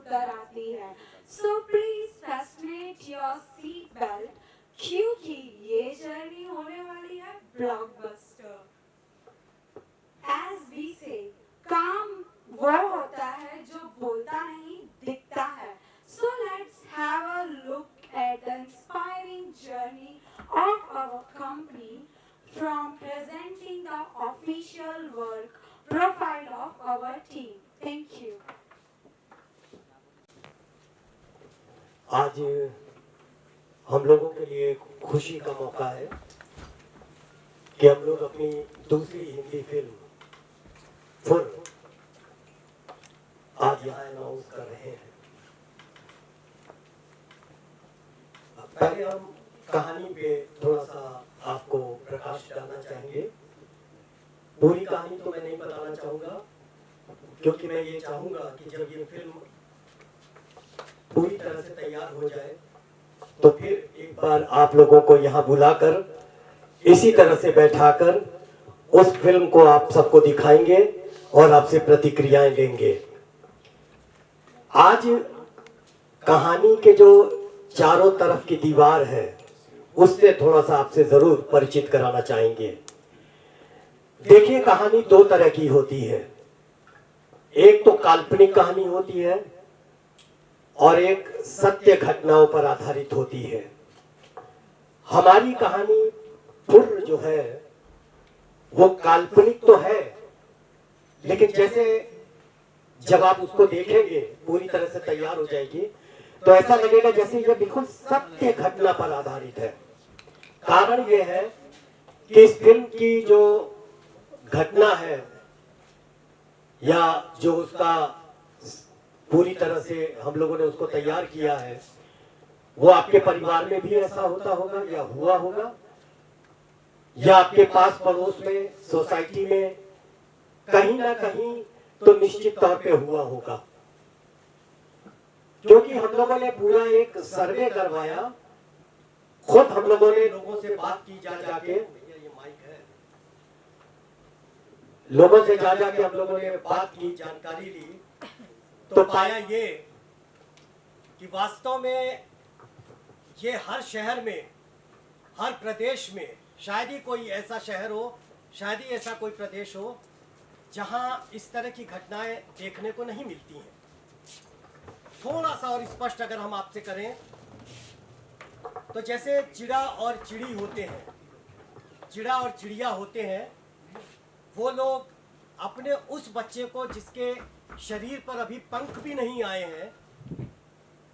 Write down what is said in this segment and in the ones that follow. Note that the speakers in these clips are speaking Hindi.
उत्तर आती है। So please fasten your seat belt, क्योंकि ये जर्नी होने वाली है ब्लॉकबस्टर। एज वी से, काम वो होता है जो बोलता नहीं दिखता है। So let's have a look at the inspiring journey of our company from presenting the official work profile of our team. Thank you. आज हम लोगों के लिए खुशी का मौका है कि हम लोग अपनी दूसरी हिंदी फिल्म फुर आज यहाँ अनाउंस कर रहे हैं। पहले हम कहानी पे थोड़ा सा आपको प्रकाश डालना चाहेंगे। पूरी कहानी तो मैं नहीं बताना चाहूँगा, क्योंकि मैं ये चाहूँगा कि जब ये फिल्म पूरी तरह से तैयार हो जाए तो फिर एक बार आप लोगों को यहाँ बुलाकर इसी तरह से बैठाकर उस फिल्म को आप सबको दिखाएंगे और आपसे प्रतिक्रियाएं लेंगे। आज कहानी के जो चारों तरफ की दीवार है उससे थोड़ा सा आपसे जरूर परिचित कराना चाहेंगे। देखिए, कहानी दो तरह की होती है। एक तो काल्पनिक कहानी होती है और एक सत्य घटनाओं पर आधारित होती है। हमारी कहानी फुर जो है वो काल्पनिक तो है, लेकिन जैसे जब आप उसको देखेंगे पूरी तरह से तैयार हो जाएगी तो ऐसा लगेगा जैसे यह बिल्कुल सत्य घटना पर आधारित है। कारण यह है कि इस फिल्म की जो घटना है या जो उसका पूरी तरह से हम लोगों ने उसको तैयार किया है, वो आपके परिवार में भी ऐसा होता होगा या हुआ होगा, या आपके पास पड़ोस में, सोसाइटी में कहीं ना कहीं तो निश्चित तौर पे हुआ होगा। क्योंकि हम लोगों ने पूरा एक सर्वे करवाया, खुद हम लोगों ने लोगों से बात की जा जाके, ये माइक है, लोगों से जा जाके हम लोगों ने बात की, जानकारी ली, तो पाया ये कि वास्तव में ये हर शहर में, हर प्रदेश में, शायद ही कोई ऐसा शहर हो, शायद ही ऐसा कोई प्रदेश हो जहां इस तरह की घटनाएं देखने को नहीं मिलती हैं। थोड़ा सा और स्पष्ट अगर हम आपसे करें तो जैसे चिड़ा और चिड़ी होते हैं, चिड़ा और चिड़िया होते हैं, वो लोग अपने उस बच्चे को जिसके शरीर पर अभी पंख भी नहीं आए हैं,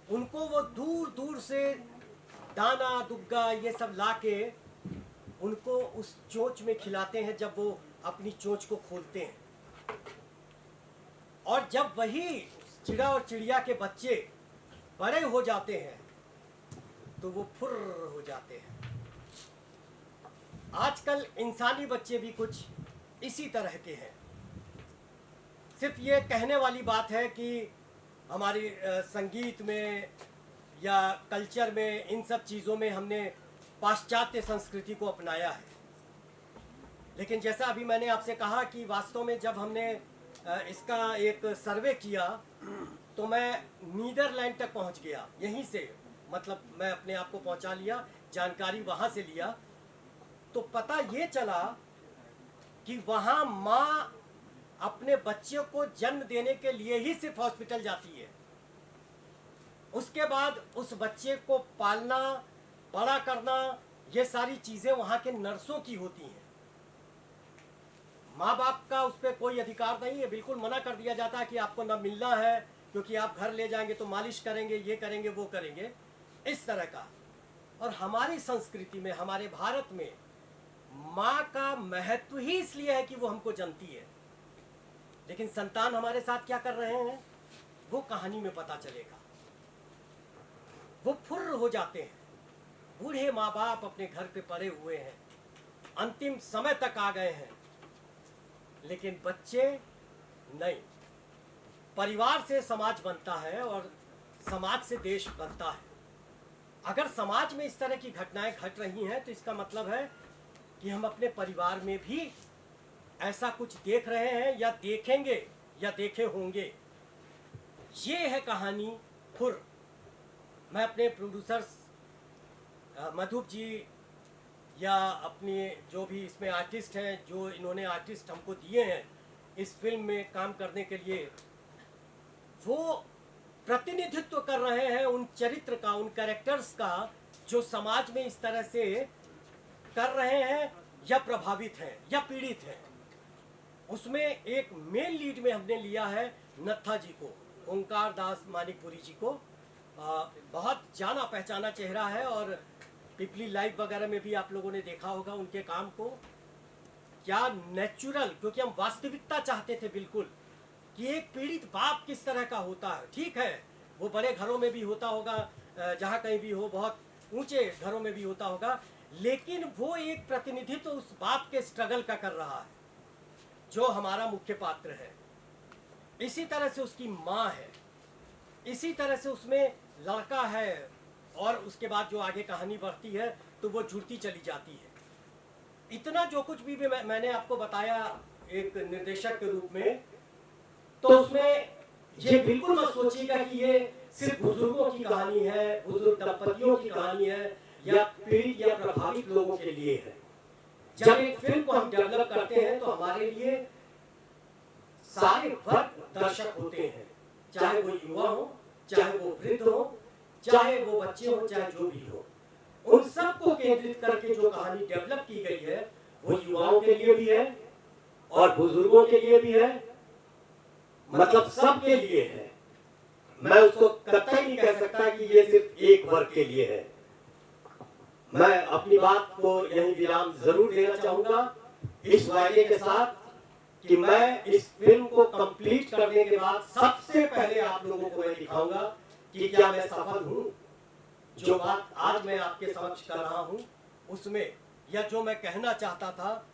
उनको वो दूर दूर से दाना दुग्गा ये सब लाके उनको उस चोंच में खिलाते हैं जब वो अपनी चोंच को खोलते हैं। और जब वही चिड़ा और चिड़िया के बच्चे बड़े हो जाते हैं तो वो फुर हो जाते हैं। आजकल इंसानी बच्चे भी कुछ इसी तरह के हैं। सिर्फ ये कहने वाली बात है कि हमारी संगीत में या कल्चर में, इन सब चीज़ों में हमने पाश्चात्य संस्कृति को अपनाया है। लेकिन जैसा अभी मैंने आपसे कहा कि वास्तव में जब हमने इसका एक सर्वे किया तो मैं नीदरलैंड तक पहुंच गया। यहीं से मतलब मैं अपने आप को पहुंचा लिया, जानकारी वहां से लिया, तो पता ये चला कि वहां माँ अपने बच्चे को जन्म देने के लिए ही सिर्फ हॉस्पिटल जाती है। उसके बाद उस बच्चे को पालना, बड़ा करना, ये सारी चीज़ें वहाँ के नर्सों की होती हैं। माँ बाप का उस पर कोई अधिकार नहीं है, बिल्कुल मना कर दिया जाता है कि आपको न मिलना है, क्योंकि आप घर ले जाएंगे तो मालिश करेंगे, ये करेंगे, वो करेंगे, इस तरह का। और हमारी संस्कृति में, हमारे भारत में माँ का महत्व ही इसलिए है कि वो हमको जनती है। लेकिन संतान हमारे साथ क्या कर रहे हैं वो कहानी में पता चलेगा। वो फुर्र हो जाते हैं। बूढ़े माँ बाप अपने घर पे पड़े हुए हैं, अंतिम समय तक आ गए हैं, लेकिन बच्चे नहीं। परिवार से समाज बनता है और समाज से देश बनता है। अगर समाज में इस तरह की घटनाएं घट रही हैं तो इसका मतलब है कि हम अपने परिवार में भी ऐसा कुछ देख रहे हैं या देखेंगे या देखे होंगे। ये है कहानी खुर। मैं अपने प्रोड्यूसर्स मधुप जी या अपने जो भी इसमें आर्टिस्ट हैं, जो इन्होंने आर्टिस्ट हमको दिए हैं इस फिल्म में काम करने के लिए, वो प्रतिनिधित्व कर रहे हैं उन चरित्र का, उन कैरेक्टर्स का जो समाज में इस तरह से कर रहे हैं या प्रभावित हैं या पीड़ित हैं। उसमें एक मेन लीड में हमने लिया है नत्था जी को, ओंकार दास मानिकपुरी जी को। बहुत जाना पहचाना चेहरा है और पिपली लाइव वगैरह में भी आप लोगों ने देखा होगा उनके काम को। क्या नेचुरल, क्योंकि हम वास्तविकता चाहते थे बिल्कुल कि एक पीड़ित बाप किस तरह का होता है। ठीक है, वो बड़े घरों में भी होता होगा, जहाँ कहीं भी हो, बहुत ऊंचे घरों में भी होता होगा, लेकिन वो एक प्रतिनिधित्व उस बाप के स्ट्रगल का कर रहा है जो हमारा मुख्य पात्र है। इसी तरह से उसकी माँ है, इसी तरह से उसमें लड़का है, और उसके बाद जो आगे कहानी बढ़ती है तो वो जुड़ती चली जाती है। इतना जो कुछ भी मैंने आपको बताया एक निर्देशक के रूप में, तो उसमें ये बिल्कुल मत सोचिएगा कि ये सिर्फ बुजुर्गों की कहानी है, बुजुर्ग दंपतियों की कहानी है या पीड़ित या प्रभावित लोगों के लिए है। जब एक फिल्म को हम डेवलप करते हैं तो हमारे लिए सारे वर्ग दर्शक होते हैं, चाहे वो युवा हो, चाहे वो वृद्ध हो, चाहे वो बच्चे हो, चाहे जो भी हो। उन सबको केंद्रित करके जो कहानी डेवलप की गई है वो युवाओं के लिए भी है और बुजुर्गों के लिए भी है, मतलब सबके लिए है। मैं उसको कतई नहीं कह सकता कि ये सिर्फ एक वर्ग के लिए है। मैं अपनी बात को यही विराम जरूर देना चाहूंगा इस वायदे के साथ कि मैं इस फिल्म को कंप्लीट करने के बाद सबसे पहले आप लोगों को मैं दिखाऊंगा कि क्या मैं सफल हूं। जो बात आज मैं आपके समक्ष कर रहा हूं उसमें, या जो मैं कहना चाहता था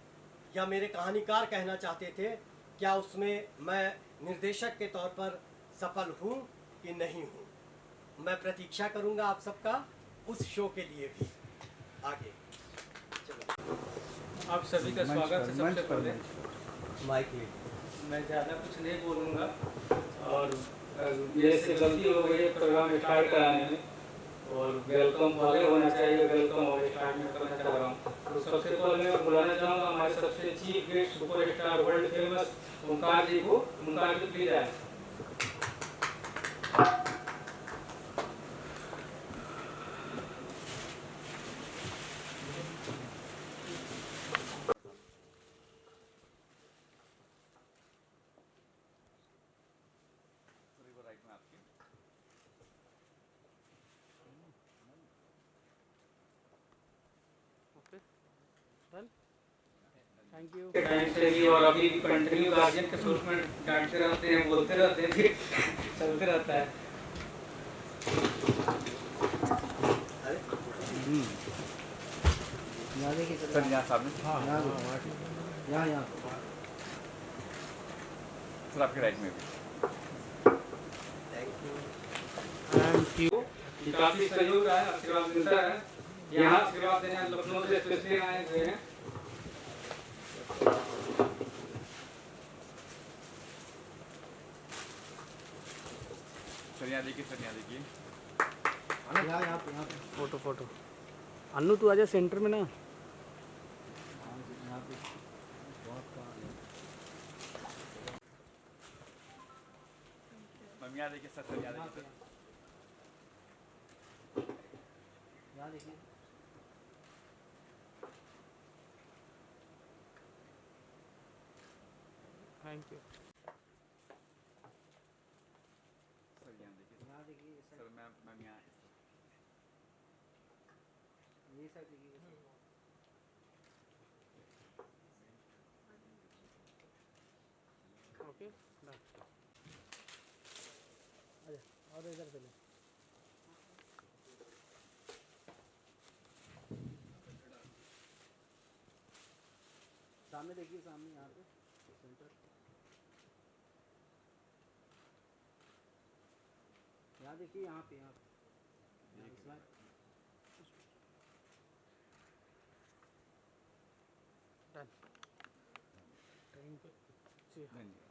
या मेरे कहानीकार कहना चाहते थे, क्या उसमें मैं निर्देशक के तौर पर सफल हूं कि नहीं हूं। मैं प्रतीक्षा करूंगा आप सबका उस शो के लिए भी। आगे आप सभी का स्वागत है। सबसे पहले माइक मैं ज़्यादा कुछ नहीं बोलूँगा, और मेरे से गलती हो गई है प्रोग्राम स्टार्ट कराने में, और वेलकम पहले होना चाहिए, वेलकम और स्टार्ट में करना चाह रहा हूँ। तो सबसे पहले मैं बुलाना चाहूँगा हमारे सबसे chief guest, super star, world famous Omkar ji को। ओंकार जी प्लीज आए। Thank you. टाइम से भी, और अभी कंटिन्यू गार्जियन के सोच में डांटते रहते हैं, बोलते रहते हैं, फिर चलते रहता है। सर यहाँ सामने, यहाँ सर आपके राइट में भी। Thank you. काफी सहयोग रहा है, आशीर्वाद मिलता है। यहाँ आशीर्वाद देने लखनऊ से स्पेशली आए हुए हैं। सर यहाँ देखिए, सर यहाँ देखिए। यहाँ पे फोटो अन्नू तू आजा सेंटर में ना। मैम यहाँ देखिए सर, सर यहाँ देखिए सर। यहाँ देखिए। Thank you. सर यहाँ देखिए, यहाँ देखिए सर मैम यहाँ। ये सब देखिए। Okay done. आजा और इधर चले। सामने देखिए, सामने यहाँ पे सेंटर। यहाँ देखिए, यहाँ पे डन। Thank you. धन्यवाद।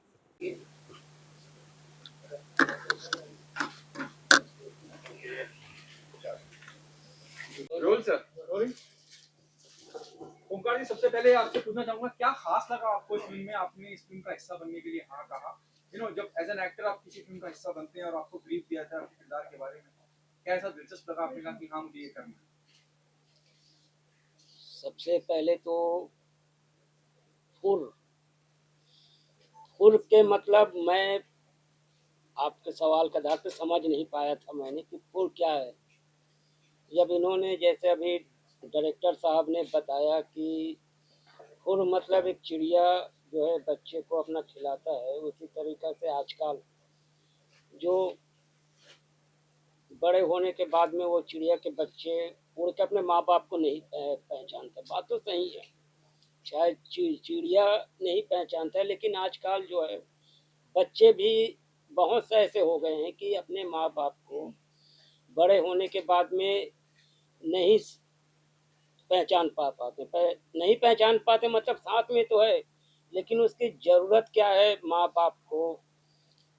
रोलिंग। ओंकार जी, सबसे पहले आपसे पूछना चाहूंगा क्या खास लगा आपको इस फिल्म में, आपने इस फिल्म का हिस्सा बनने के लिए हाँ कहा? जब एज एन एक्टर आप किसी फिल्म का हिस्सा बनते हैं और आपको ब्रीफ दिया था आपके किरदार के बारे में, क्या ऐसा दिलचस्प लगा आपने कहा कि हाँ मुझे ये करना है? सबसे पहले तो फुर फुर के मतलब मैं आपके सवाल का आधार पे समझ नहीं पाया था मैंने कि फुर क्या है। जब इन्होंने जैसे अभी डायरेक्टर साहब ने बताया कि फुर मतलब एक चिड़िया जो है बच्चे को अपना खिलाता है, उसी तरीक़ा से आजकल जो बड़े होने के बाद में वो चिड़िया के बच्चे उड़ के अपने माँ बाप को नहीं पहचानते। बात तो सही है, शायद चिड़िया नहीं पहचानता है, लेकिन आजकल जो है बच्चे भी बहुत से ऐसे हो गए हैं कि अपने माँ बाप को बड़े होने के बाद में नहीं पहचान पाते नहीं पहचान पाते मतलब साथ में तो है, लेकिन उसकी ज़रूरत क्या है माँ बाप को,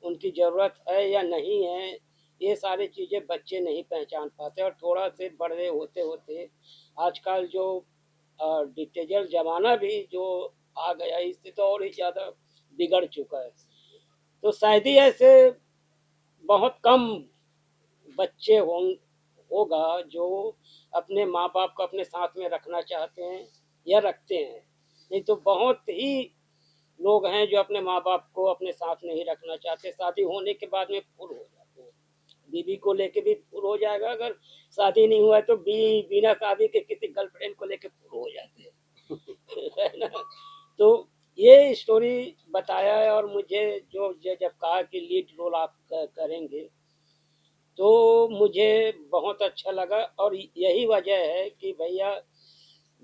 उनकी ज़रूरत है या नहीं है, ये सारी चीज़ें बच्चे नहीं पहचान पाते। और थोड़ा से बड़े होते होते आजकल जो डिजिटल ज़माना भी जो आ गया, इससे तो और ही ज़्यादा बिगड़ चुका है। तो शायद ही ऐसे बहुत कम बच्चे होगा जो अपने माँ बाप को अपने साथ में रखना चाहते हैं या रखते हैं, नहीं तो बहुत ही लोग हैं जो अपने माँ बाप को अपने साथ नहीं रखना चाहते। शादी होने के बाद में फुर हो जाते हैं, बीवी को लेके भी फुर हो जाएगा, अगर शादी नहीं हुआ है तो बिना शादी के किसी गर्लफ्रेंड को लेके फुर हो जाते हैं है ना। तो ये स्टोरी बताया है, और मुझे जो जब कहा कि लीड रोल आप करेंगे तो मुझे बहुत अच्छा लगा। और यही वजह है कि भैया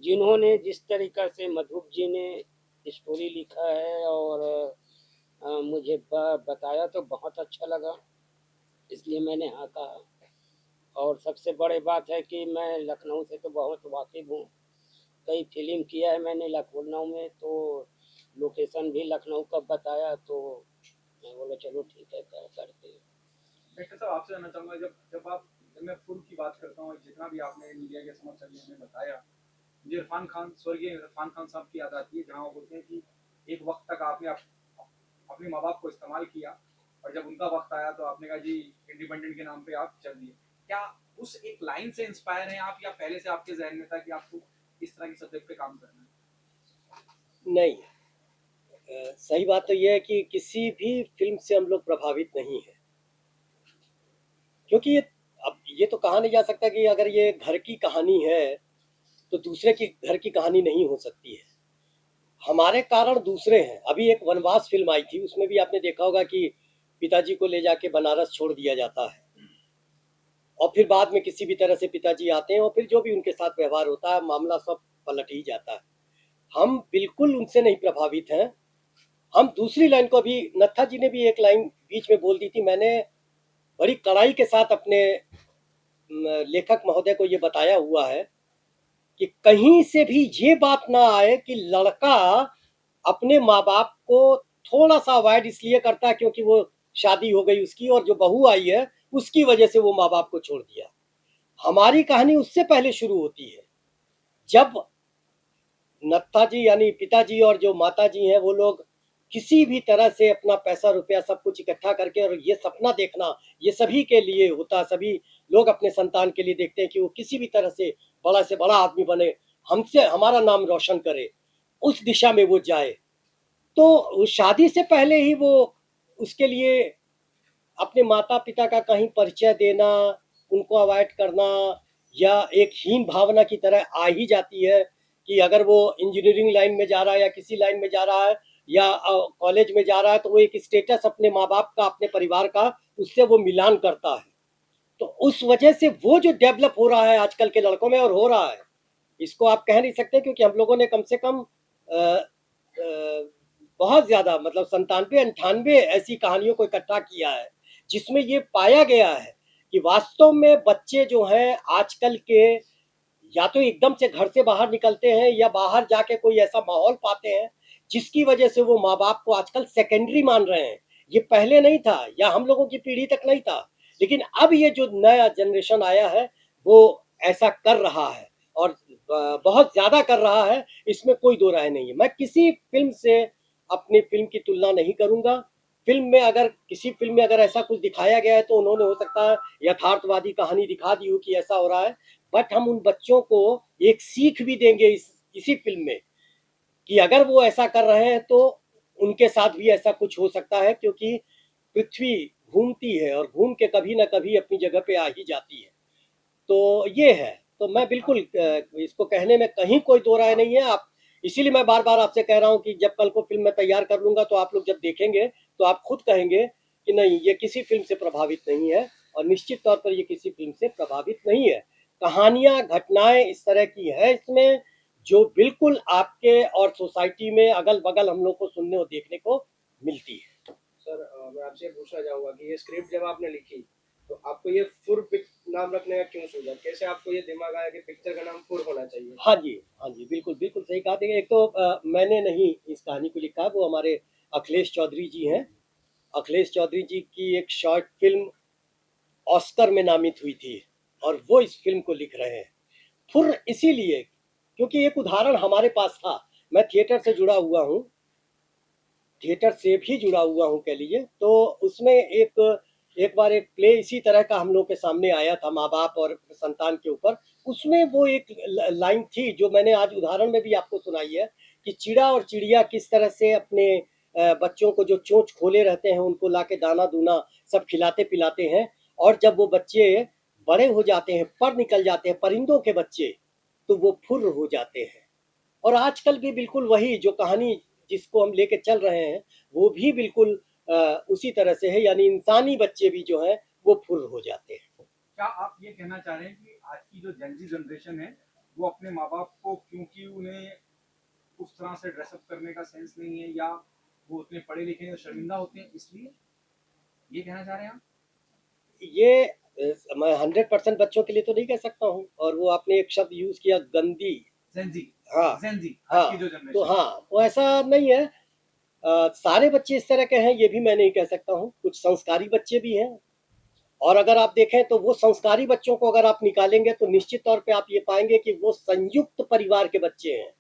जिन्होंने जिस तरीक़ा से मधुप जी ने स्टोरी लिखा है और मुझे बताया तो बहुत अच्छा लगा, इसलिए मैंने हाँ कहा। और सबसे बड़ी बात है कि मैं लखनऊ से तो बहुत वाकिफ़ हूँ, कई फिल्म किया है मैंने लखनऊ में, तो लोकेशन भी लखनऊ का बताया तो मैं बोला चलो ठीक है करते हैं। डॉक्टर साहब, आपसे जानना चाहूंगा, जब मैं फुर की बात करता हूँ, जितना भी आपने मीडिया के समक्ष अभी हमें बताया, मुझे इरफान खान, स्वर्गीय इरफान खान साहब की याद आती है, जहाँ वो बोलते हैं कि एक वक्त तक आपने अपने माँ बाप को इस्तेमाल किया और जब उनका वक्त आया तो आपने कहा जी इंडिपेंडेंट के नाम पे आप चल दिए। क्या उस एक लाइन से इंस्पायर हैं आप, या पहले से आपके जहन में था कि आपको इस तरह की सब्जेक्ट पे काम करना है? नहीं, सही बात तो यह है कि किसी भी फिल्म से हम लोग प्रभावित नहीं हैं, क्योंकि अब ये तो कहा नहीं जा सकता कि अगर ये घर की कहानी है तो दूसरे की घर की कहानी नहीं हो सकती है। हमारे कारण दूसरे हैं। अभी एक वनवास फिल्म आई थी, उसमें भी आपने देखा होगा कि पिताजी को ले जाके बनारस छोड़ दिया जाता है और फिर बाद में किसी भी तरह से पिताजी आते हैं और फिर जो भी उनके साथ व्यवहार होता है, मामला सब पलट ही जाता है। हम बिल्कुल उनसे नहीं प्रभावित हैं। हम दूसरी लाइन को, अभी नत्था जी ने भी एक लाइन बीच में बोल दी थी, मैंने बड़ी कड़ाई के साथ अपने लेखक महोदय को ये बताया हुआ है कि कहीं से भी ये बात ना आए कि लड़का अपने माँ बाप को थोड़ा सा अवॉइड इसलिए करता है क्योंकि वो शादी हो गई उसकी और जो बहू आई है उसकी वजह से वो माँ बाप को छोड़ दिया। हमारी कहानी उससे पहले शुरू होती है, जब नत्था जी यानी पिताजी और जो माता जी हैं वो लोग किसी भी तरह से अपना पैसा रुपया सब कुछ इकट्ठा करके, और ये सपना देखना ये सभी के लिए होता, सभी लोग अपने संतान के लिए देखते हैं कि वो किसी भी तरह से बड़ा आदमी बने, हमसे हमारा नाम रोशन करे, उस दिशा में वो जाए। तो शादी से पहले ही वो उसके लिए अपने माता पिता का कहीं परिचय देना, उनको अवॉइड करना, या एक हीन भावना की तरह आ ही जाती है कि अगर वो इंजीनियरिंग लाइन में जा रहा है या किसी लाइन में जा रहा है या कॉलेज में जा रहा है तो वो एक स्टेटस अपने माँ बाप का, अपने परिवार का, उससे वो मिलान करता है। तो उस वजह से वो जो डेवलप हो रहा है आजकल के लड़कों में, और हो रहा है, इसको आप कह नहीं सकते, क्योंकि हम लोगों ने कम से कम बहुत ज़्यादा मतलब 97-98 ऐसी कहानियों को इकट्ठा किया है जिसमें ये पाया गया है कि वास्तव में बच्चे जो हैं आजकल के, या तो एकदम से घर से बाहर निकलते हैं या बाहर जाके कोई ऐसा माहौल पाते हैं जिसकी वजह से वो माँ बाप को आजकल सेकेंडरी मान रहे हैं। ये पहले नहीं था, या हम लोगों की पीढ़ी तक नहीं था, लेकिन अब ये जो नया जनरेशन आया है वो ऐसा कर रहा है। और बहुत ज़्यादा कर रहा है, इसमें कोई दो राय नहीं है। मैं किसी फिल्म से अपनी फिल्म की तुलना नहीं करूंगा। किसी फिल्म में अगर ऐसा कुछ दिखाया गया है तो उन्होंने हो सकता है यथार्थवादी कहानी दिखा दी हो कि ऐसा हो रहा है, बट हम उन बच्चों को एक सीख भी देंगे इसी फिल्म में कि अगर वो ऐसा कर रहे हैं तो उनके साथ भी ऐसा कुछ हो सकता है, क्योंकि पृथ्वी घूमती है और घूम के कभी ना कभी अपनी जगह पे आ ही जाती है। तो ये है, तो मैं बिल्कुल इसको कहने में कहीं कोई दो राय नहीं है। आप इसीलिए मैं बार बार आपसे कह रहा हूँ कि जब कल को फिल्म मैं तैयार कर लूंगा तो आप लोग जब देखेंगे तो आप खुद कहेंगे कि नहीं, ये किसी फिल्म से प्रभावित नहीं है, और निश्चित तौर पर ये किसी फिल्म से प्रभावित नहीं है। कहानियां, घटनाएं इस तरह की है इसमें जो बिल्कुल आपके और सोसाइटी में अगल बगल हम लोग को सुनने और देखने को मिलती है। सर मैं आपसे ये पूछना चाहूँगा कि ये स्क्रिप्ट जब आपने लिखी तो आपको ये फुर पिक नाम रखने का क्यों सूझा? कैसे आपको ये दिमाग आया कि पिक्चर का नाम फुर होना चाहिए? हाँ जी, हाँ जी, बिल्कुल, बिल्कुल सही कहा। देखिए, एक तो मैंने नहीं इस कहानी को लिखा, वो हमारे अखिलेश चौधरी जी हैं। अखिलेश चौधरी जी की एक शॉर्ट फ़िल्म ऑस्कर में नामित हुई थी और वो इस फ़िल्म को लिख रहे हैं। फुर्र इसीलिए क्योंकि एक उदाहरण हमारे पास था। मैं थिएटर से जुड़ा हुआ हूँ, थिएटर से भी जुड़ा हुआ हूँ कह लीजिए। तो उसमें एक बार एक प्ले इसी तरह का हम लोग के सामने आया था, माँ बाप और संतान के ऊपर। उसमें वो एक लाइन थी जो मैंने आज उदाहरण में भी आपको सुनाई है कि चिड़ा और चिड़िया किस तरह से अपने बच्चों को जो चोंच खोले रहते हैं उनको लाके दाना दूना सब खिलाते पिलाते हैं, और जब वो बच्चे बड़े हो जाते हैं, पर निकल जाते हैं, परिंदों के बच्चे, तो वो फुर्र हो जाते हैं। और आजकल भी बिल्कुल वही जो कहानी जिसको हम लेके चल रहे हैं वो भी बिल्कुल उसी तरह से है, यानी इंसानी बच्चे भी जो हैं वो फुर्र हो जाते हैं। क्या आप ये कहना चाह रहे हैं कि आज की जो जेन ज़ी जनरेशन है वो अपने माँ बाप को, क्योंकि उन्हें उस तरह से ड्रेसअप करने का सेंस नहीं है या वो उतने पढ़े लिखे हैं शर्मिंदा होते हैं, इसलिए ये कहना चाह रहे हैं आप? ये मैं 100% बच्चों के लिए तो नहीं कह सकता हूँ, और वो आपने एक शब्द यूज किया, गंदी। जेन ज़ी, हाँ, जेन ज़ी आज हाँ, की जो तो जनरेशन हाँ, वो ऐसा नहीं है। सारे बच्चे इस तरह के हैं ये भी मैं नहीं कह सकता हूँ, कुछ संस्कारी बच्चे भी हैं। और अगर आप देखें तो वो संस्कारी बच्चों को अगर आप निकालेंगे तो निश्चित तौर पे आप ये पाएंगे कि वो संयुक्त परिवार के बच्चे हैं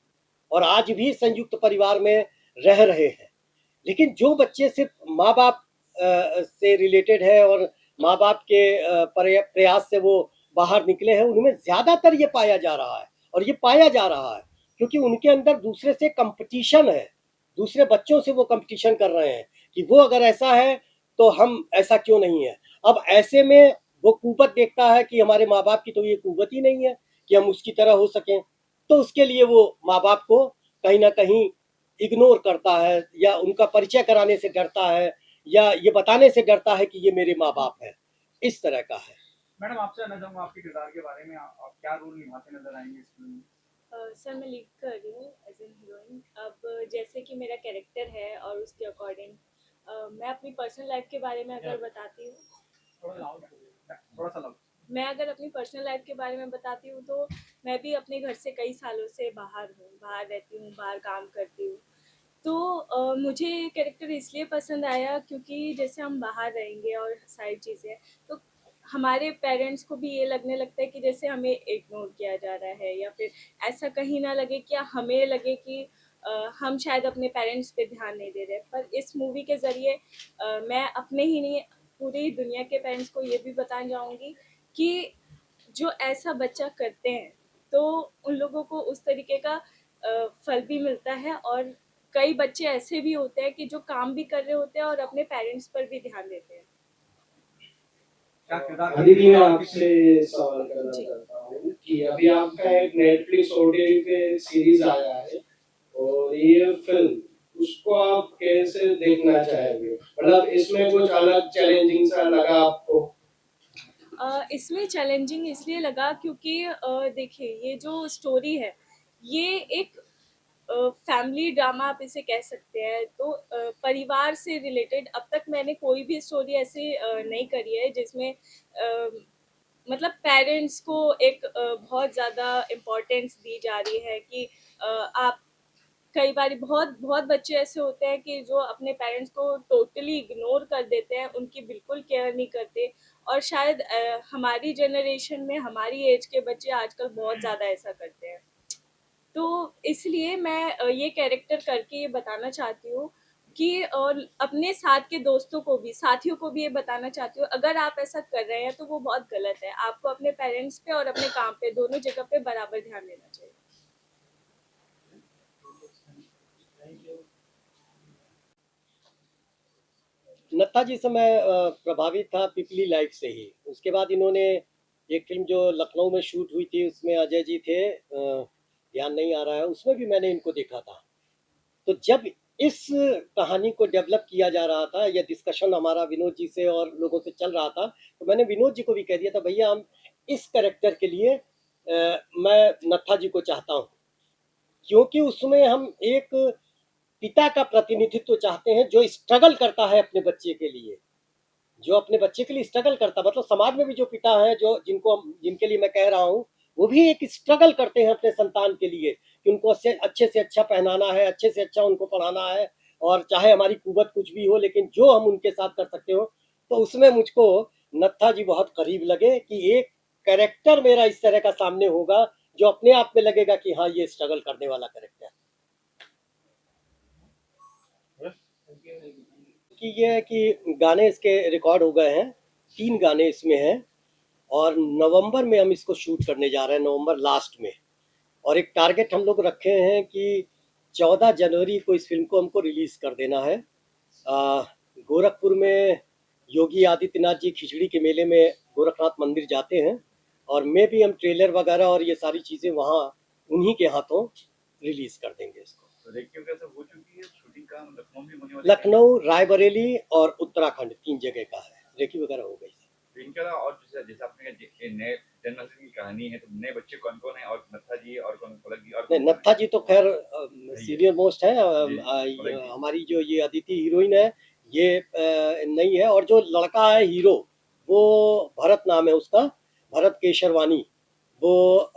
और आज भी संयुक्त परिवार में रह रहे हैं। लेकिन जो बच्चे सिर्फ माँ बाप से रिलेटेड है और माँ बाप के प्रयास से वो बाहर निकले हैं, उनमें ज्यादातर ये पाया जा रहा है, और ये पाया जा रहा है क्योंकि उनके अंदर दूसरे से कंपटीशन है, दूसरे बच्चों से वो कंपटीशन कर रहे हैं कि वो अगर ऐसा है तो हम ऐसा क्यों नहीं है। अब ऐसे में वो कुवत देखता है कि हमारे माँ बाप की तो ये कुवत ही नहीं है कि हम उसकी तरह हो सकें, तो उसके लिए वो माँ बाप को कहीं ना कहीं इग्नोर करता है या उनका परिचय कराने से डरता है या ये बताने से डरता है कि ये मेरे माँ बाप है। इस तरह का है। मैडम आपसे जानना चाहूँगा आपके किरदार के बारे में, आप क्या रोल निभाते नजर आएंगे इस फिल्म में? सर मैं लीड कर रही हूँ एज एन हीरोइन। अब जैसे कि मेरा कैरेक्टर है और उसके अकॉर्डिंग मैं अपनी पर्सनल लाइफ के बारे में अगर बताती हूँ, थोड़ा सा लाउड। मैं अगर अपनी पर्सनल लाइफ के बारे में बताती हूँ तो मैं भी अपने घर से कई सालों से बाहर हूँ, बाहर रहती हूँ, बाहर काम करती हूँ। तो मुझे कैरेक्टर इसलिए पसंद आया क्योंकि जैसे हम बाहर रहेंगे और सारी चीज़ें, तो हमारे पेरेंट्स को भी ये लगने लगता है कि जैसे हमें इग्नोर किया जा रहा है, या फिर ऐसा कहीं ना लगे कि हमें लगे कि हम शायद अपने पेरेंट्स पे ध्यान नहीं दे रहे। पर इस मूवी के ज़रिए मैं अपने ही नहीं, पूरी दुनिया के पेरेंट्स को ये भी बताना चाहूँगी कि जो ऐसा बच्चा करते हैं तो उन लोगों को उस तरीके का फल भी मिलता है, और कई बच्चे ऐसे भी होते हैं कि जो काम भी कर रहे होते हैं और अपने पेरेंट्स पर भी ध्यान देते हैं। क्या किरदार अदिति मैं आपसे सवाल करना चाहता हूँ कि अभी आपका एक नेटफ्लिक्स ओटीटी पे सीरीज आया है और ये फिल्म उसको आप कैसे देखना चाहेंगे? मतलब इसमें कुछ अलग चैलेंजिंग सा लगा आपको? इसमें चैलेंजिंग इसलिए लगा क्योंकि देखिए ये जो स्टोरी है ये एक फैमिली ड्रामा आप इसे कह सकते हैं। तो परिवार से रिलेटेड अब तक मैंने कोई भी स्टोरी ऐसी नहीं करी है जिसमें मतलब पेरेंट्स को एक बहुत ज़्यादा इम्पोर्टेंस दी जा रही है कि आप कई बार बहुत बहुत बच्चे ऐसे होते हैं कि जो अपने पेरेंट्स को टोटली इग्नोर कर देते हैं, उनकी बिल्कुल केयर नहीं करते। और शायद हमारी जनरेशन में हमारी एज के बच्चे आजकल बहुत ज़्यादा ऐसा करते हैं। तो इसलिए मैं ये कैरेक्टर करके ये बताना चाहती हूँ कि अपने साथ के दोस्तों को भी, साथियों को भी ये बताना चाहती हूँ, अगर आप ऐसा कर रहे हैं तो वो बहुत गलत है। आपको अपने पेरेंट्स पे और अपने काम पे, दोनों जगह पे बराबर ध्यान देना चाहिए। नत्था जी से मैं प्रभावित था पिपली लाइफ से ही। उसके बाद इन्होंने एक फिल्म जो लखनऊ में शूट हुई थी, उसमें अजय जी थे, ध्यान नहीं आ रहा है, उसमें भी मैंने इनको देखा था। तो जब इस कहानी को डेवलप किया जा रहा था, या डिस्कशन हमारा विनोद जी से और लोगों से चल रहा था, तो मैंने विनोद जी को भी कह दिया था, भैया हम इस कैरेक्टर के लिए मैं नत्था जी को चाहता हूँ, क्योंकि उसमें हम एक पिता का प्रतिनिधित्व चाहते हैं जो स्ट्रगल करता है अपने बच्चे के लिए, जो अपने बच्चे के लिए स्ट्रगल करता, मतलब समाज में भी जो पिता हैं, जो जिनके लिए मैं कह रहा हूँ, वो भी एक स्ट्रगल करते हैं अपने संतान के लिए कि उनको अच्छे से अच्छा पहनाना है, अच्छे से अच्छा उनको पढ़ाना है, और चाहे हमारी कुवत कुछ भी हो, लेकिन जो हम उनके साथ कर सकते हो। तो उसमें मुझको नत्था जी बहुत करीब लगे कि एक कैरेक्टर मेरा इस तरह का सामने होगा जो अपने आप में लगेगा कि हाँ, ये स्ट्रगल करने वाला कैरेक्टर। कि ये है कि गाने इसके रिकॉर्ड हो गए हैं, 3 गाने इसमें हैं, और नवंबर में हम इसको शूट करने जा रहे हैं, नवंबर लास्ट में। और एक टारगेट हम लोग रखे हैं कि 14 जनवरी को इस फिल्म को हमको रिलीज कर देना है। गोरखपुर में योगी आदित्यनाथ जी खिचड़ी के मेले में गोरखनाथ मंदिर जाते हैं, और में भी हम ट्रेलर वगैरह और ये सारी चीज़ें वहाँ उन्हीं के हाथों रिलीज कर देंगे इसको। हो चुकी है शूटिंग का लखनऊ में होने वाली? लखनऊ, रायबरेली और उत्तराखंड 3 जगह का है, रेकी वगैरह हो गई। तो इनके अलावा और जैसे आपने ये नए जनरेशन की कहानी है, तो नए बच्चे कौन कौन है? और नत्था जी और कौन, पलक जी और नहीं, कौन नत्था जी तो खैर सीरियल मोस्ट है। पलक जी। हमारी जो ये अदिति हीरोइन है, ये नहीं है। और जो लड़का है हीरो, वो भरत नाम है उसका, भरत केशरवानी। वो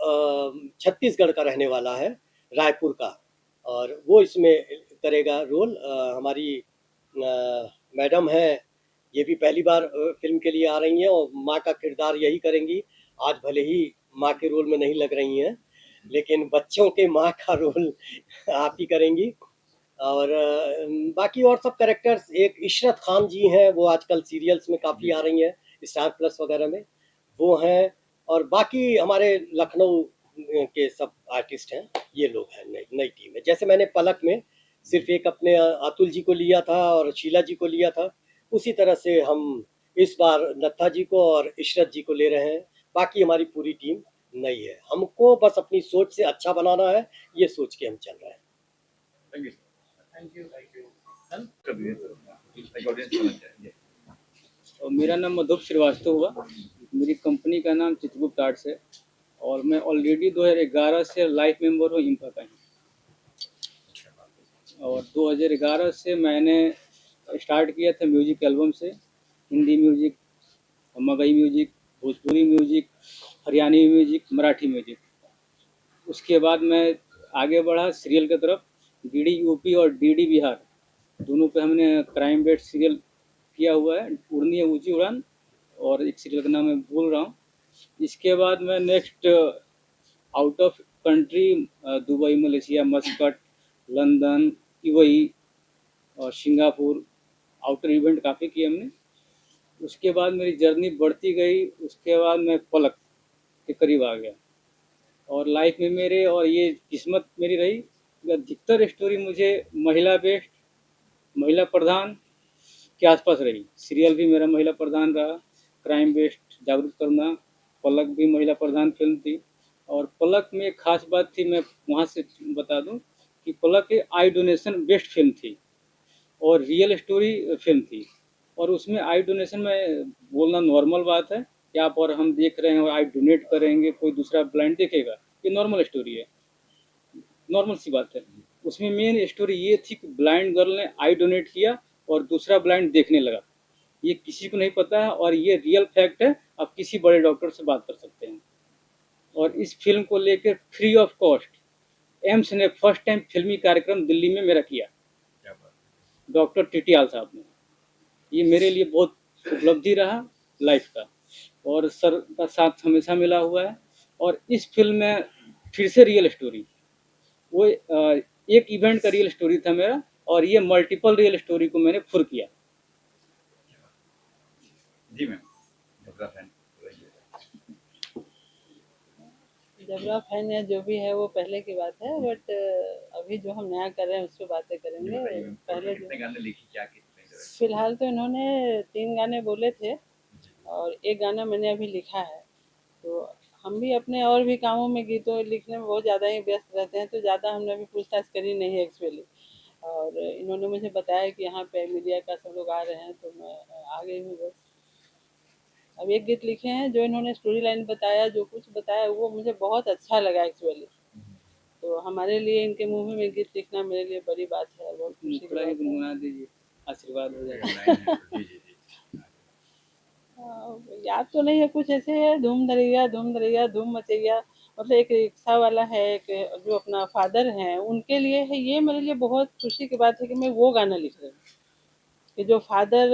छत्तीसगढ़ का रहने वाला है, रायपुर का, और वो इसमें करेगा रोल। हमारी मैडम है, ये भी पहली बार फिल्म के लिए आ रही हैं, और माँ का किरदार यही करेंगी। आज भले ही माँ के रोल में नहीं लग रही हैं, लेकिन बच्चों के माँ का रोल आप ही करेंगी। और बाकी और सब कैरेक्टर्स, एक इशरत खान जी हैं, वो आजकल सीरियल्स में काफ़ी आ रही हैं, स्टार प्लस वगैरह में, वो हैं। और बाकी हमारे लखनऊ के सब आर्टिस्ट हैं, ये लोग हैं, नई टीम है। जैसे मैंने पलक में सिर्फ एक अपने अतुल जी को लिया था और शीला जी को लिया था, उसी तरह से हम इस बार नत्था जी को और इशरत जी को ले रहे हैं। बाकी हमारी पूरी टीम नई है, हमको बस अपनी सोच से अच्छा बनाना है, ये सोच के हम चल रहे हैं। Thank you, thank you, thank you. कभी ऑडियंस समझ जाए। और मेरा नाम मधुप श्रीवास्तव हुआ, मेरी कंपनी का नाम चित्रगुप्त आर्ट्स है, और मैं ऑलरेडी 2011 से लाइफ मेंबर हूँ इम्फा का। और 2011 से मैंने स्टार्ट किया था म्यूजिक एल्बम से, Hindi music, Magahi music, Bhojpuri music, Haryanvi music, Marathi music. उसके बाद मैं आगे बढ़ा सीरियल की तरफ। डीडी यूपी और डीडी बिहार दोनों पे हमने क्राइम बेस्ड सीरियल किया हुआ है, उड़नी है ऊंची उड़ान, और एक सीरियल का नाम मैं भूल रहा हूँ। इसके बाद मैं next out of country Dubai, Malaysia, Muscat, London, UAE और सिंगापुर आउटर इवेंट काफ़ी किए हमने। उसके बाद मेरी जर्नी बढ़ती गई, उसके बाद मैं पलक के करीब आ गया। और लाइफ में मेरे, और ये किस्मत मेरी रही कि अधिकतर स्टोरी मुझे महिला बेस्ड, महिला प्रधान के आसपास रही। सीरियल भी मेरा महिला प्रधान रहा, क्राइम बेस्ड जागरूक करना। पलक भी महिला प्रधान फिल्म थी। और पलक में एक खास बात थी, मैं वहाँ से बता दूं कि पलक एक आई डोनेशन बेस्ड फिल्म थी और रियल स्टोरी फिल्म थी। और उसमें आई डोनेशन में बोलना नॉर्मल बात है कि आप और हम देख रहे हैं और आई डोनेट करेंगे, कोई दूसरा ब्लाइंड देखेगा, ये नॉर्मल स्टोरी है, नॉर्मल सी बात है। उसमें मेन स्टोरी ये थी कि ब्लाइंड गर्ल ने आई डोनेट किया और दूसरा ब्लाइंड देखने लगा। ये किसी को नहीं पता है और ये रियल फैक्ट है, आप किसी बड़े डॉक्टर से बात कर सकते हैं। और इस फिल्म को लेकर फ्री ऑफ कॉस्ट एम्स ने फर्स्ट टाइम फिल्मी कार्यक्रम दिल्ली में मेरा किया, डॉक्टर टिटियाल साहब ने। ये मेरे लिए बहुत उपलब्धि रहा लाइफ का, और सर का साथ हमेशा मिला हुआ है। और इस फिल्म में फिर से रियल स्टोरी, वो एक इवेंट का रियल स्टोरी था मेरा, और ये मल्टीपल रियल स्टोरी को मैंने फुर किया। जी मैम, जबरा फैन जबरा फैन है जो भी है वो पहले की बात है, बट अभी जो हम नया कर रहे हैं उस पर बातें करेंगे। पहले कितने गाने लिखी, क्या कितने? फिलहाल तो इन्होंने 3 गाने बोले थे और 1 गाना मैंने अभी लिखा है। तो हम भी अपने और भी कामों में, गीतों लिखने में बहुत ज़्यादा ही व्यस्त रहते हैं, तो ज़्यादा हमने अभी पूछताछ करी नहीं है एक्चुअली। और इन्होंने मुझे बताया कि यहाँ पे मीडिया का सब लोग आ रहे हैं, तो मैं आ गई हूँ बस। अब एक गीत लिखे हैं, जो इन्होंने स्टोरी लाइन बताया, जो कुछ बताया वो मुझे बहुत अच्छा लगा एक्चुअली। तो हमारे लिए इनके मूवी में गीत लिखना मेरे लिए बड़ी बात है, बहुत खुशी की थोड़ा ही बात है। गुनगुना दीजिए, आशीर्वाद हो जाएगा। जी जी जी। याद तो नहीं है, कुछ ऐसे है, धूम धरैया धूम मचैया। मतलब एक रिक्शा वाला है, एक जो अपना फादर हैं उनके लिए है। ये मेरे लिए बहुत खुशी की बात है कि मैं वो गाना लिख रही हूँ, कि जो फादर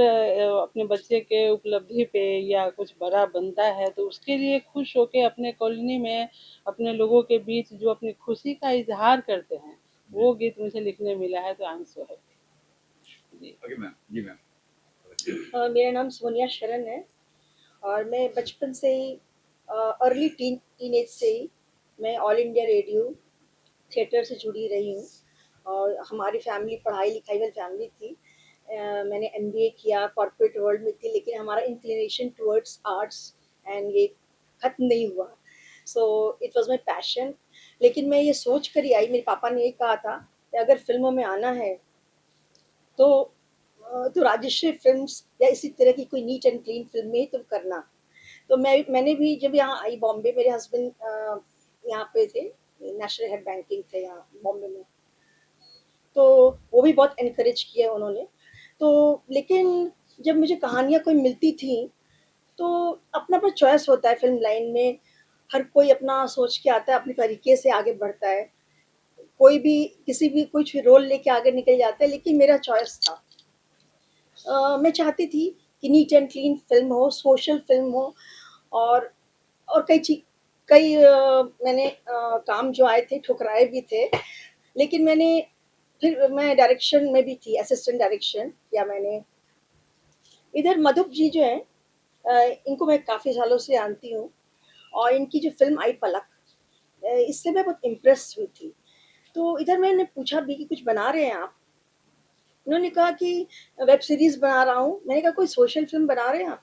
अपने बच्चे के उपलब्धि पे या कुछ बड़ा बनता है तो उसके लिए खुश होके अपने कॉलोनी में, अपने लोगों के बीच जो अपनी खुशी का इजहार करते हैं, वो गीत मुझे लिखने मिला है, तो I am so happy. Okay ma'am, जी मैम। मेरा नाम सोनिया शरण है और मैं बचपन से ही अर्ली टीनेज से ही मैं ऑल इंडिया रेडियो थिएटर से जुड़ी रही हूँ। और हमारी फैमिली पढ़ाई लिखाई वाली फैमिली थी। मैंने एमबीए किया, कॉर्पोरेट वर्ल्ड में थी, लेकिन हमारा इंक्लिनेशन टुवर्ड्स आर्ट्स एंड ये ख़त्म नहीं हुआ। So it was my passion. लेकिन मैं ये सोच कर ही आई, मेरे पापा ने ये कहा था कि अगर फिल्मों में आना है तो राजश्री फिल्म्स या इसी तरह की कोई नीट एंड क्लीन फिल्म में ही तुम करना। तो मैंने भी जब यहाँ आई बॉम्बे, मेरे हस्बैंड यहाँ पे थे, नेशनल हेड बैंकिंग थे यहाँ बॉम्बे में, तो वो भी बहुत एनकरेज किया उन्होंने। तो लेकिन जब मुझे कहानियाँ कोई मिलती थी तो अपना अपना चॉइस होता है फिल्म लाइन में। हर कोई अपना सोच के आता है, अपने तरीके से आगे बढ़ता है। कोई भी किसी भी कुछ रोल लेके आगे निकल जाता है, लेकिन मेरा चॉइस था। मैं चाहती थी कि नीट एंड क्लीन फिल्म हो, सोशल फिल्म हो, और कई मैंने काम जो आए थे ठुकराए भी थे, लेकिन फिर मैं डायरेक्शन में भी थी, असिस्टेंट डायरेक्शन किया मैंने। इधर मधुप जी जो हैं, इनको मैं काफ़ी सालों से जानती हूँ, और इनकी जो फिल्म आई पलक, इससे मैं बहुत इम्प्रेस हुई थी। तो इधर मैंने पूछा भी कि कुछ बना रहे हैं आप? उन्होंने कहा कि वेब सीरीज़ बना रहा हूँ। मैंने कहा कोई सोशल फिल्म बना रहे हैं आप?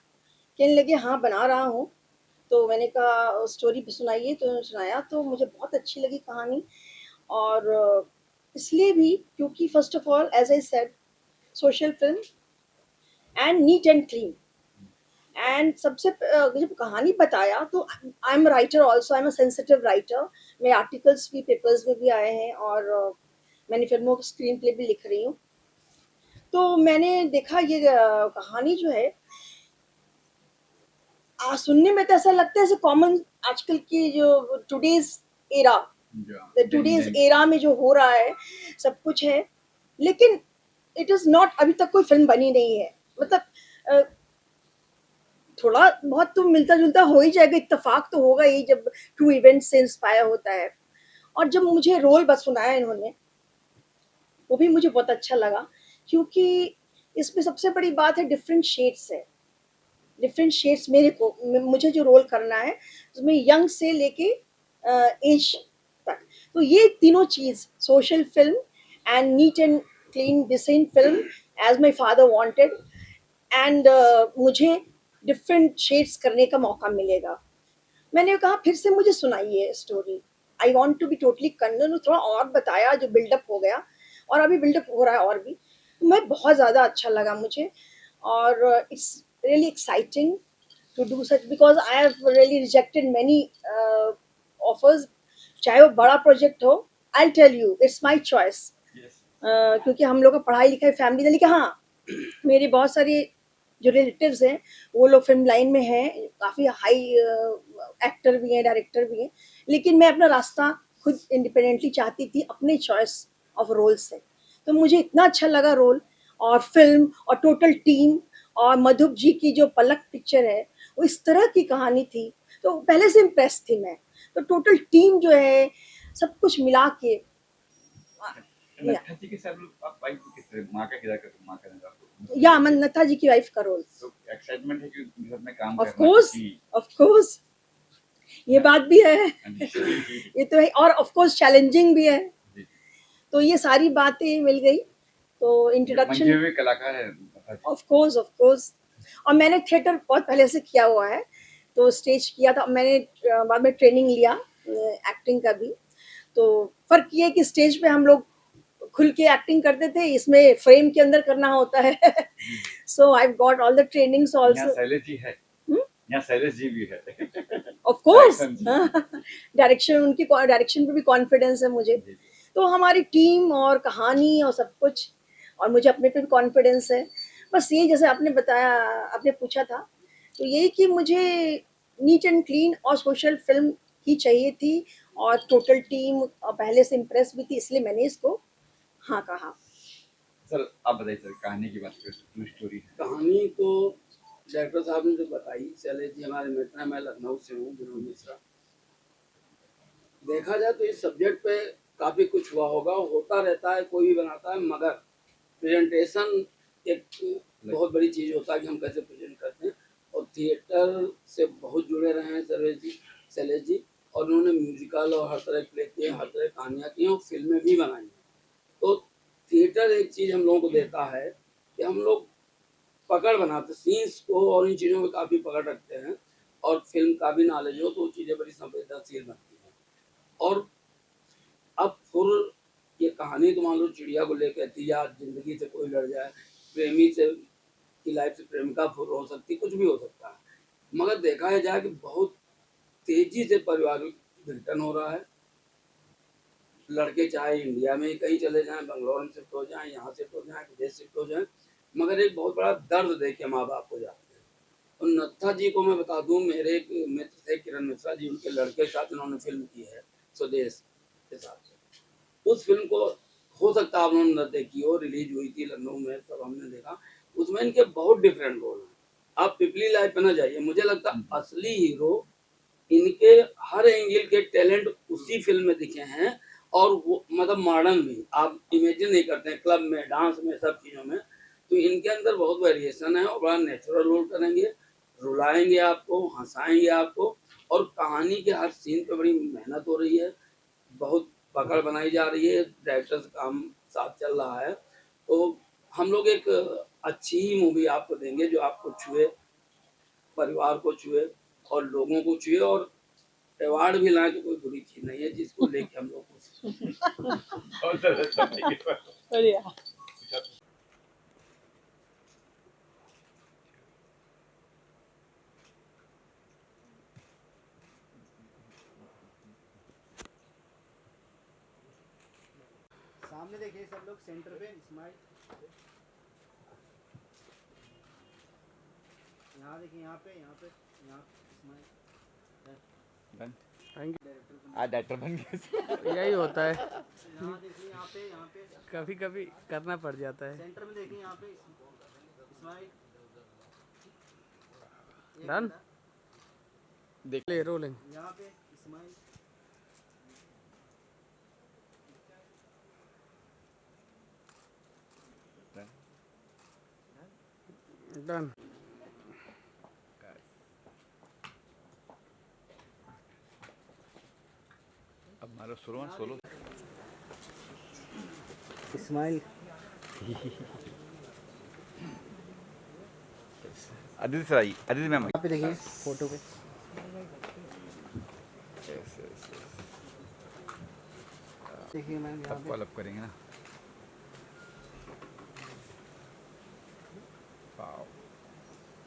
कहने लगे हाँ बना रहा हूँ। तो मैंने कहा स्टोरी भी सुनाइए, तो उन्होंने सुनाया, तो मुझे बहुत अच्छी लगी कहानी। और इसलिए भी क्योंकि first of all as I said, social film and neat and clean. And सबसे जब कहानी बताया तो I am writer also, I am a sensitive writer. मेरे आर्टिकल्स भी पेपर्स में भी आए हैं, और मैंने फिल्मों की स्क्रीन प्ले भी लिख रही हूँ। तो मैंने देखा ये कहानी जो है, सुनने में तो ऐसा लगता है जैसे कॉमन आजकल की जो टुडेज एरा में जो हो रहा है सब कुछ है, लेकिन इट इज नॉट। अभी तक कोई फिल्म बनी नहीं है। मतलब थोड़ा बहुत तो मिलता जुलता हो ही जाएगा, इत्तेफाक तो होगा ही जब ट्रू इवेंट से इंस्पायर होता है। और जब मुझे रोल बस सुनाया इन्होंने, वो भी मुझे बहुत अच्छा लगा, क्योंकि इसमें सबसे बड़ी बात है डिफरेंट शेड्स है। डिफरेंट शेड्स मुझे जो रोल करना है उसमें यंग से लेके एज तक। तो ये तीनों चीज़, social film and neat and clean decent film as my father wanted, and मुझे डिफरेंट शेड्स करने का मौका मिलेगा। मैंने कहा फिर से मुझे सुनाइए story, I want to be totally convert. थोड़ा और बताया, जो बिल्डअप हो गया, और अभी बिल्डअप हो रहा है और भी। मैं बहुत ज़्यादा अच्छा लगा मुझे, और it's really exciting to do such, because I have really rejected many offers. चाहे वो बड़ा प्रोजेक्ट हो, I'll tell you it's my choice. क्योंकि हम लोग का पढ़ाई लिखाई फैमिली, लेकिन हाँ मेरे बहुत सारे जो रिलेटिव्स हैं वो लोग फिल्म लाइन में हैं, काफ़ी हाई एक्टर भी हैं, डायरेक्टर भी हैं, लेकिन मैं अपना रास्ता खुद इंडिपेंडेंटली चाहती थी, अपने चॉइस ऑफ रोल से। तो मुझे इतना अच्छा लगा रोल और फिल्म और टोटल टीम, और मधुप जी की जो पलक पिक्चर है वो इस तरह की कहानी थी, तो पहले से इम्प्रेस थी मैं। तो टोटल टीम जो है, सब कुछ मिला के नत्था जी के साथ आप वाइफ को किस तरह माँ का किरदार करते माँ का किरदार या मैं नत्था जी की वाइफ का रोल। तो एक्साइटमेंट है कि उनके साथ में काम ऑफ करना कोर्स, क्योंकि ऑफ कोर्स, ये बात भी है, हाँ जी, ये तो है, और ऑफ कोर्स चैलेंजिंग भी है। जी। तो ये सारी बातें मिल गई, तो मंझे इंट्रोडक्शन हुए कलाकार है Nattha ji. Of course, of course. और मैंने थिएटर बहुत पहले से किया हुआ है, तो स्टेज किया था मैंने, बाद में ट्रेनिंग लिया एक्टिंग का भी। तो फर्क ये है कि स्टेज पे हम लोग खुल के एक्टिंग करते थे, इसमें फ्रेम के अंदर करना होता है। So I got all the trainings यहाँ आल्सो। शैलेश जी है, यहाँ शैलेश जी भी है। ऑफ कोर्स, Direction जी। डायरेक्शन, उनकी डायरेक्शन पे भी कॉन्फिडेंस है मुझे। जी, जी। तो हमारी टीम और कहानी और सब कुछ, और मुझे अपने पे भी कॉन्फिडेंस है। बस ये जैसे आपने बताया, आपने पूछा था, तो यही कि मुझे नीट एंड क्लीन और सोशल फिल्म ही चाहिए थी, और टोटल टीम और पहले से इम्प्रेस भी थी, इसलिए मैंने इसको हाँ कहा। सर आप बताइए सर, कहानी की बात करें, ट्रू स्टोरी है। कहानी तो डायरेक्टर साहब ने जो बताई, शैलेश जी हमारे मित्र हैं, मैं लखनऊ से हूँ, विनोद मिश्रा। देखा जाए तो इस सब्जेक्ट पे काफ़ी कुछ हुआ होगा, होता रहता है, कोई भी बनाता है, मगर प्रेजेंटेशन एक बहुत बड़ी चीज़ होता है कि हम कैसे प्रेजेंट करते हैं। और थिएटर से बहुत जुड़े रहे हैं शैलेश जी, और उन्होंने म्यूजिकल और हर तरह प्ले किए, हर तरह कहानियाँ की और फिल्में भी बनाई हैं। तो थिएटर एक चीज़ हम लोगों को देता है कि हम लोग पकड़ बनाते सीन्स को, और इन चीज़ों में काफ़ी पकड़ रखते हैं, और फिल्म का भी नॉलेज हो तो चीज़ें बड़ी संवेदनशील बनती हैं। और अब फिर ये कहानी तो मान लो चिड़िया को लेकर थी, या जिंदगी से कोई लड़ जाए, प्रेमी से की लाइफ से प्रेमिका फुर हो सकती, कुछ भी हो सकता है, मगर देखा जाए कि बहुत तेजी से पारिवारिक विघटन हो रहा है। लड़के चाहे इंडिया में ही कहीं चले जाएं, बंगलौर में शिफ्ट हो जाएं, यहाँ शिफ्ट हो जाएं, विदेश शिफ्ट हो जाएं, मगर एक बहुत बड़ा दर्द देखे माँ बाप हो जाते हैं। और नत्था जी को मैं बता दूं, मेरे एक मित्र थे किरण मिश्रा जी, उनके लड़के के साथ इन्होंने फिल्म की है स्वदेश के साथ। उस फिल्म को हो सकता है आप लोगों ने देखी हो, रिलीज हुई थी लखनऊ में, सब हमने देखा। उसमें इनके बहुत डिफरेंट रोल हैं। आप पिपली लाइफ पे ना जाइए, मुझे लगता है असली हीरो इनके हर एंगल के टैलेंट उसी फिल्म में दिखे हैं, और वो मतलब मॉडर्न भी आप इमेजिन नहीं करते हैं, क्लब में, डांस में, सब चीज़ों में। तो इनके अंदर बहुत वेरिएशन है, और बड़ा नेचुरल रोल करेंगे, रुलाएंगे आपको, हंसाएंगे आपको, और कहानी के हर सीन पे बड़ी मेहनत हो रही है, बहुत पकड़ बनाई जा रही है, डायरेक्टर से काम साथ चल रहा है। तो हम लोग एक अच्छी ही मूवी आपको देंगे जो आपको छुए, परिवार को छुए और लोगों को छुए, और अवार्ड भी लाए तो कोई बुरी चीज नहीं है, जिसको लेके हम लोग बढ़िया। सामने देखिए सब लोग, सेंटर पे स्माइल, यहाँ देखिए, यहाँ पे स्माइल। डायरेक्टर बन गया। यही होता है। यहाँ देखिए, यहाँ पे कभी कभी करना पड़ जाता है। सेंटर में देखिए, यहाँ पे स्माइल। डन, देख ले, रोलिंग। यहाँ पे स्माइल। डन। अब मारो solo smile. Aditi sir I, Aditi ma'am यहाँ पे देखिए फोटो पे। देखिए मैम, यहाँ सबको अलग करेंगे ना। वाओ,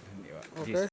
धन्यवाद। ओके।